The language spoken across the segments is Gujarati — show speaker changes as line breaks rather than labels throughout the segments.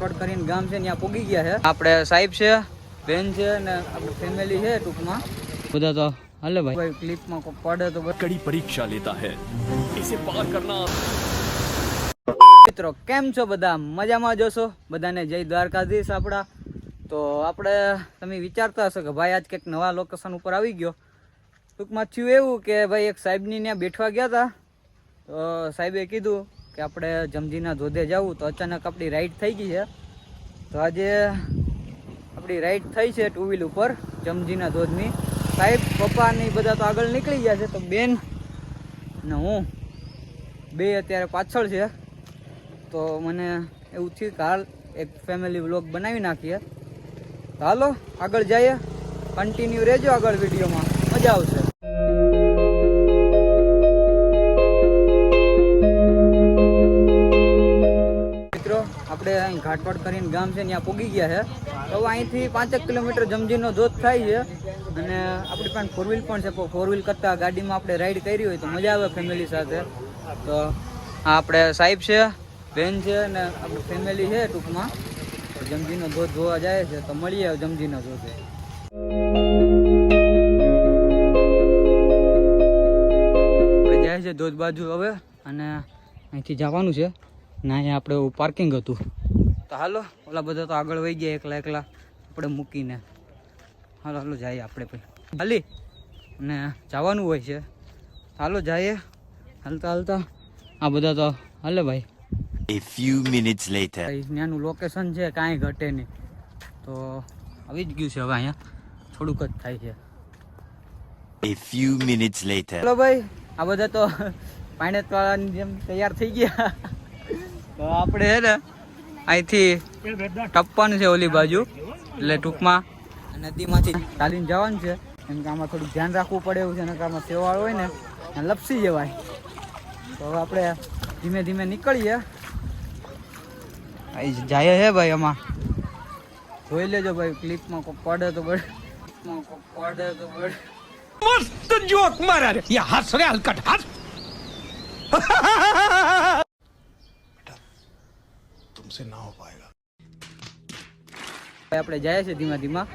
ઘાટવાડ કરીને ગામ છે ત્યાં પૂગી ગયા છે. આપણે સાહેબ છે, બેન છે ને આપણી ફેમિલી છે ટૂંકમાં બધા. તો હાલે ભાઈ ક્લિપમાં કોઈ પડે તો
कड़ी परीक्षा लेता है, इसे पार करना.
મિત્રો કેમ છો બધા? મજામાં જોશો બધાને જય દ્વારકાધીશ આપણા. તો આપણે તમે વિચારતા હશો કે ભાઈ આજ કંઈક નવા લોકેશન ઉપર આવી ગયો. ટૂંકમાં થયું એવું કે ભાઈ એક સાહેબની ત્યાં બેઠવા ગયા હતા. તો સાહેબે કીધું કે આપણે જમજીના ધોધે જવું, તો અચાનક આપણી રાઈડ થઈ ગઈ છે. તો આજે આપણી રાઈડ થઈ છે 2 વ્હીલ ઉપર જમજીના ધોધની. સાહેબ પપ્પા ને બધા તો આગળ નીકળી ગયા છે, તો બેન ને હું બે અત્યારે પાછળ છે. તો મને એવું થયું કે હાલ એક ફેમિલી વ્લોગ બનાવી નાખીએ. તો હાલો આગળ જઈએ, કન્ટિન્યુ રહેજો આગળ વિડીયોમાં, મજા આવશે. મિત્રો આપણે અહીં ઘાટવાડ કરીને ગામ છે ત્યાં પૂગી ગયા છે. તો અહીંથી 5 કિલોમીટર જમજીનો ધોધ થાય છે. અને આપણી પાસે 4 વ્હીલ પણ છે. 4 વ્હીલ કરતાં ગાડીમાં આપણે રાઈડ કરી હોય તો મજા આવે ફેમિલી સાથે. તો આ આપણે સાહેબ છે, બેન છે ને આપણી ફેમિલી છે ટૂંકમાં. જમજીનો ધોધ જોવા જાય છે, તો મળીએ જમજીનો ધોધ. આપણે જાય છે ધોધ બાજુ હવે, અને અહીંથી જવાનું છે ને અહીંયા આપણે પાર્કિંગ હતું. તો હાલો ઓલા બધા તો આગળ વહી ગયા એકલા એકલા આપણે મૂકીને. હાલો હાલો જઈએ આપણે પછી હાલી, અને જવાનું હોય છે. હાલો જઈએ હાલતા હાલતા. આ બધા તો હાલે ભાઈ.
A few minutes later.
ત્યાંનું લોકેશન છે કાંઈ ઘટે નહીં. તો આવી જ ગયું છે હવે, અહીંયા થોડુંક જ થાય છે.
A few minutes later.
ચલો ભાઈ, આ બધા તો પાણીવાળાની જેમ તૈયાર થઈ ગયા. તો આપણે છે ને અહીંથી ટપ્પાનું છે ઓલી બાજુ, એટલે ટૂંકમાં નદીમાંથી ચાલીને જવાનું છે. કેમ કે આમાં થોડું ધ્યાન રાખવું પડે એવું છે, ને કે આમાં સેવાળ હોય ને લપસી જવાય. તો હવે આપણે ધીમે ધીમે નીકળીએ. જાય હે ભાઈ, આમાં જોઈ લેજો ભાઈ, ક્લિપમાં કોઈ પડે તો પડે,
मस्त जोक मारा रे, ये हंस रे हलकट हंस. तुमसे ना हो पाएगा.
આપણે જાય છે ધીમા ધીમા.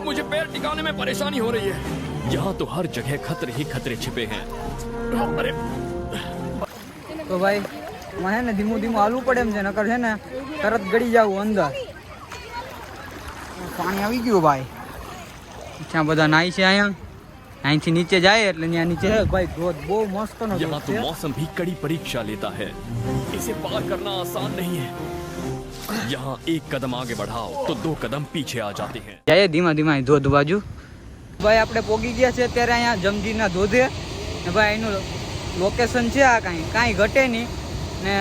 मुझे पैर टिकाने में परेशानी हो रही है. यहाँ तो हर जगह खतरे ही खतरे छिपे हैं. अरे
તો ભાઈ મને ને ધીમું ધીમું હાલવું પડે એમ છે, નકર છે ને તરત ગળી જવું અંદર. પાણી આવી ગયું ભાઈ. ત્યાં બધા નાઈ છે. અહીંયા અહીંથી નીચે જાય એટલે ત્યાં નીચે ભાઈ ધોધ બહુ મસ્ત નો
यहाँ
ધોધ
तो
છે.
मौसम भी कड़ी परीक्षा लेता है, इसे पार करना आसान नहीं है. यहाँ एक कदम आगे बढ़ाओ तो 2 कदम पीछे आ जाते हैं.
જાય ધીમા ધીમા અહીં ધોધ બાજુ. ભાઈ આપણે પોગી ગયા છે અત્યારે અહીંયા જમજીના ધોધે. ને ભાઈ એનું લોકેશન છે આ કાંઈ ઘટે નહીં. ને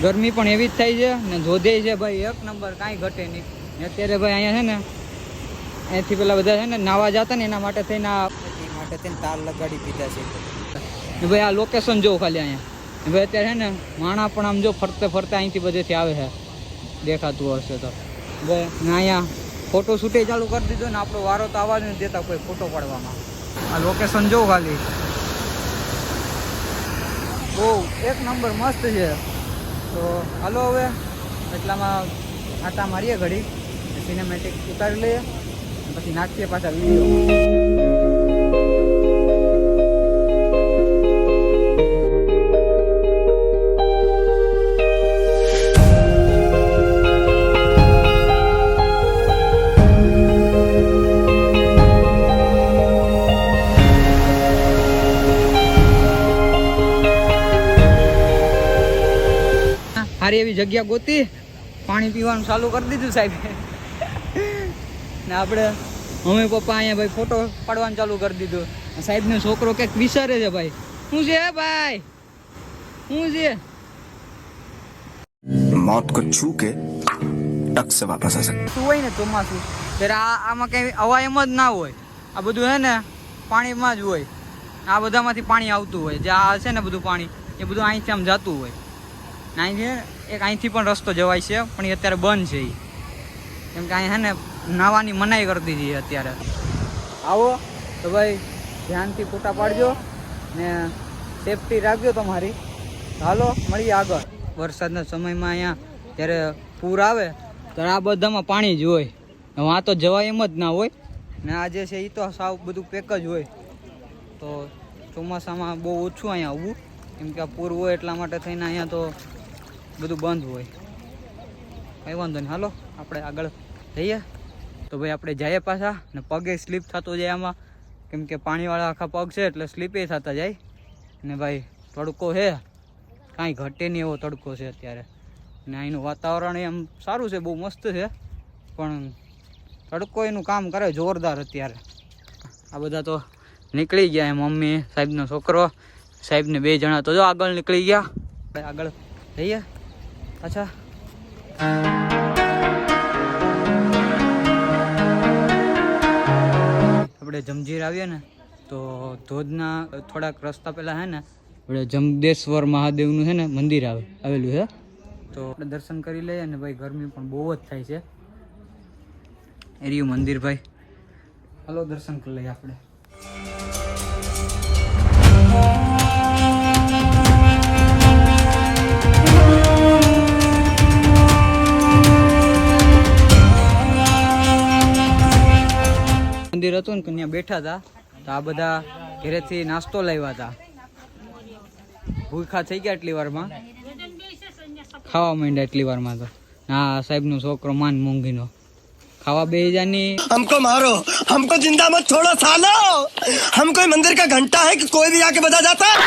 ગરમી પણ એવી જ થાય છે, ને ધોધે છે ભાઈ એક નંબર, કાંઈ ઘટે નહીં. ને અત્યારે ભાઈ અહીંયા છે ને અહીંથી પેલા બધા છે ને નાવા જતા ને એના માટે થઈને તાર લગાડી દીધા છે. ને ભાઈ આ લોકેશન જોઉં ખાલી અહીંયા. ને ભાઈ અત્યારે છે ને માણા પણ આમ જો ફરતે ફરતે અહીંથી બધેથી આવે છે, દેખાતું હશે તો. ભાઈ ને અહીંયા ફોટો શૂટે ચાલુ કરી દીધો ને આપણો વારો તો આવવા નથી દેતા કોઈ ફોટો પાડવામાં. આ લોકેશન જોઉં ખાલી, બહુ એક નંબર મસ્ત છે. તો હાલો હવે એટલામાં આટા મારીએ ઘડી, સિનેમેટિક ઉતારી લઈએ, પછી નાખીએ પાછા વિડીયો. સારી એવી જગ્યા ગોતી, પાણી પીવાનું ચાલુ કરી દીધું સાહેબ. ને આપણે મમ્મી પપ્પા અહીંયા ભાઈ ફોટો પાડવાનું ચાલુ કરી દીધું. સાહેબનો છોકરો કંઈક વિચારે છે ભાઈ. શું છે ભાઈ, શું છે?
मौत को छू के टक से वापस आ सकते.
શું હોય ને ચોમાસું ત્યારે આમાં કંઈ હવા એમ જ ના હોય. આ બધું છે ને પાણીમાં જ હોય. આ બધામાંથી પાણી આવતું હોય. જે આ છે ને બધું પાણી એ બધું અહીંથી આમ જતું હોય. અહીંથી એક અહીંથી પણ રસ્તો જવાય છે, પણ એ અત્યારે બંધ છે. કેમ કે અહીં છે ને નાવાની મનાઈ કરી દીધી અત્યારે. આવો તો ભાઈ ધ્યાનથી ફોટા પાડજો ને સેફટી રાખજો તમારી. હાલો મળીએ આગળ. વરસાદના સમયમાં અહીંયા જ્યારે પૂર આવે તો આ બધામાં પાણી જ હોય, વાં તો જવાય એમ જ ના હોય ને. આ જે છે એ તો સાવ બધું પેક જ હોય. તો ચોમાસામાં બહુ ઓછું અહીંયા આવવું, કેમ કે આ પૂર હોય એટલા માટે થઈને અહીંયા તો બધું બંધ હોય. કંઈ વાંધો નહીં, હાલો આપણે આગળ જઈએ. તો ભાઈ આપણે જઈએ પાછા ને પગે સ્લીપ થતો જાય આમાં, કેમ કે પાણીવાળા આખા પગ છે એટલે સ્લીપે થતા જાય. ને ભાઈ તડકો છે, કાંઈ ઘટે નહીં એવો તડકો છે અત્યારે. ને અહીંનું વાતાવરણ એમ સારું છે, બહુ મસ્ત છે, પણ તડકો એનું કામ કરે જોરદાર અત્યારે. આ બધા તો નીકળી ગયા, એમ મમ્મી, સાહેબનો છોકરો, સાહેબને 2 જણા તો જો આગળ નીકળી ગયા. આપણે આગળ જઈએ પાછા. આપણે જમજીર આવીએ ને તો ધોધના થોડાક રસ્તા પહેલાં છે ને આપણે જમદેશ્વર મહાદેવનું છે ને મંદિર આવેલું છે. તો આપણે દર્શન કરી લઈએ ને ભાઈ, ગરમી પણ બહુ જ થાય છે. એરિયું મંદિર ભાઈ, હાલો દર્શન કરી લઈએ આપણે. મંદિર હતું ને ત્યાં બેઠા હતા તો આ બધા ઘરેથી નાસ્તો લાવ્યા હતા. ભૂખા થઈ ગયા એટલી વારમાં, ખાવા માંડ્યા એટલી વારમાં. તો હા, સાહેબનો છોકરો માન મોંઘીનો ખાવા બેસી જાની.
हमको मारो, हमको जिंदा मत छोड़ो सालो, हम कोई मंदिर का घंटा है कि कोई भी आके बजा जाता है.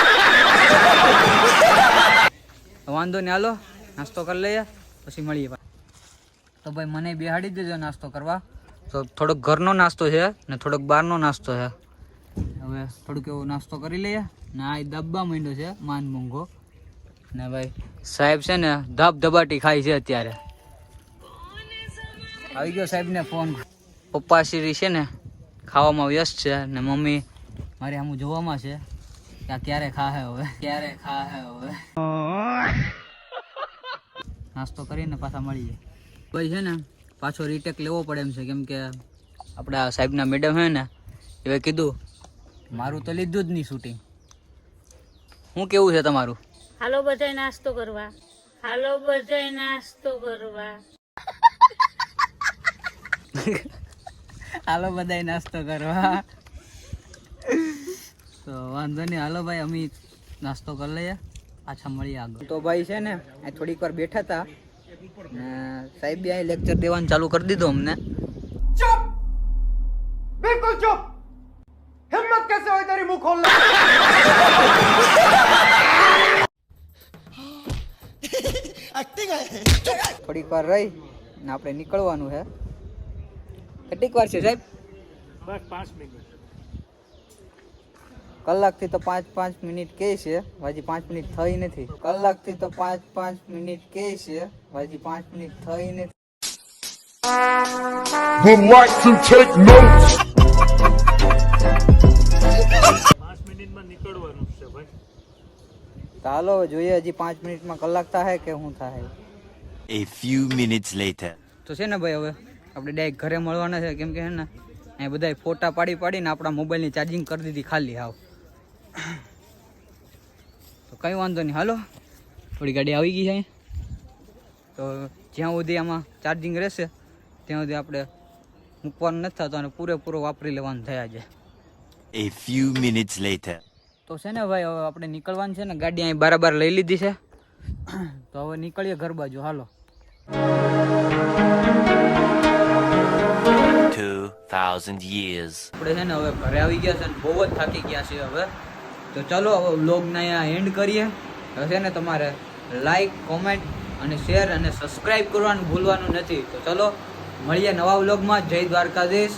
વાંધો નહીં, હાલો નાસ્તો કરી લઈએ પછી મળીએ. તો ભાઈ મને બેહાડી દેજો નાસ્તો કરવા. તો થોડોક ઘરનો નાસ્તો છે ને થોડોક બહારનો નાસ્તો છે. હવે થોડુંક એવો નાસ્તો કરી લઈએ ને. આ દબ્બા માંડ્યો છે માન મોંઘો ને ભાઈ સાહેબ છે ને ધબધબાટી ખાય છે અત્યારે. આવી ગયો સાહેબને ફોન. પપ્પા શ્રી છે ને ખાવામાં વ્યસ્ત છે ને મમ્મી મારે આમ જોવામાં છે કે આ ક્યારે ખાહે હવે, ક્યારે ખાહે હવે. નાસ્તો કરીને પાછા મળીએ. ભાઈ છે ને પાછો રીટેક લેવો પડે એમ છે, કેમ કે આપણા સાહેબના મેડમ હે ને એ કીધું મારું તો લીધું જ નહીં શૂટિંગ. શું કેવું છે તમારું?
હાલો બધાય નાસ્તો કરવા, હાલો બધાય નાસ્તો કરવા.
હાલો બધાય નાસ્તો કરવા. તો વાંધો નહીં, હાલો ભાઈ અમે નાસ્તો કરી લઈએ, પાછા મળીએ આગળ. તો ભાઈ છે ને આ થોડીક વાર બેઠા હતા ને સાહેબ બી અહીં લેક્ચર દેવાનું ચાલુ કરી દીધું અમને.
चुप, बिल्कुल चुप. हिम्मत कैसे हुई तेरी मुंह खोलने. एक्टिंग है.
થોડીક વાર રહી ને આપણે નીકળવાનું છે. કેટલીક વાર છે સાહેબ?
બસ 5 મિનિટ.
કલાકથી તો 5 મિનિટ કહે છે, હજી 5 મિનિટ થઈ નથી. કલાકથી તો 5 મિનિટ કહે છે, હજી 5 મિનિટ થઈ નથી.
would like to take notes.
5 મિનિટમાં નીકળવાનું છે ભાઈ.
તો હાલો જોઈએ હજી 5 મિનિટમાં કલાક થાય કે શું થાય.
A few minutes later.
તો છે ને ભાઈ હવે આપણે ડાયરેક્ટ ઘરે મળવાના છે, કેમ કે છે ને અહીં બધા ફોટા પાડીને આપણા મોબાઈલની ચાર્જિંગ કરી દીધી ખાલી હાવ. તો કંઈ વાંધો નહીં, હાલો થોડી ગાડી આવી ગઈ છે. તો જ્યાં સુધી આમાં ચાર્જિંગ રહેશે ત્યાં સુધી આપણે મૂકવાનું નથી થતું અને પૂરેપૂરો વાપરી લેવાનું થયા છે.
A few minutes later.
તો છે ને ભાઈ હવે આપણે નીકળવાનું છે ને, ગાડી અહીં બરાબર લઈ લીધી છે. તો હવે નીકળીએ ઘર બાજુ, હાલો.
2000 years.
આપણે છે ને હવે ઘરે આવી ગયા છે અને બહુ જ થાકી ગયા છે હવે. તો ચલો હવે વ્લોગને અહીંયા એન્ડ કરીએ. હવે છે ને તમારે લાઈક, કોમેન્ટ અને શેર અને સબસ્ક્રાઈબ કરવાનું ભૂલવાનું નથી. તો ચલો મળીએ નવા વ્લોગમાં. જય દ્વારકાધીશ.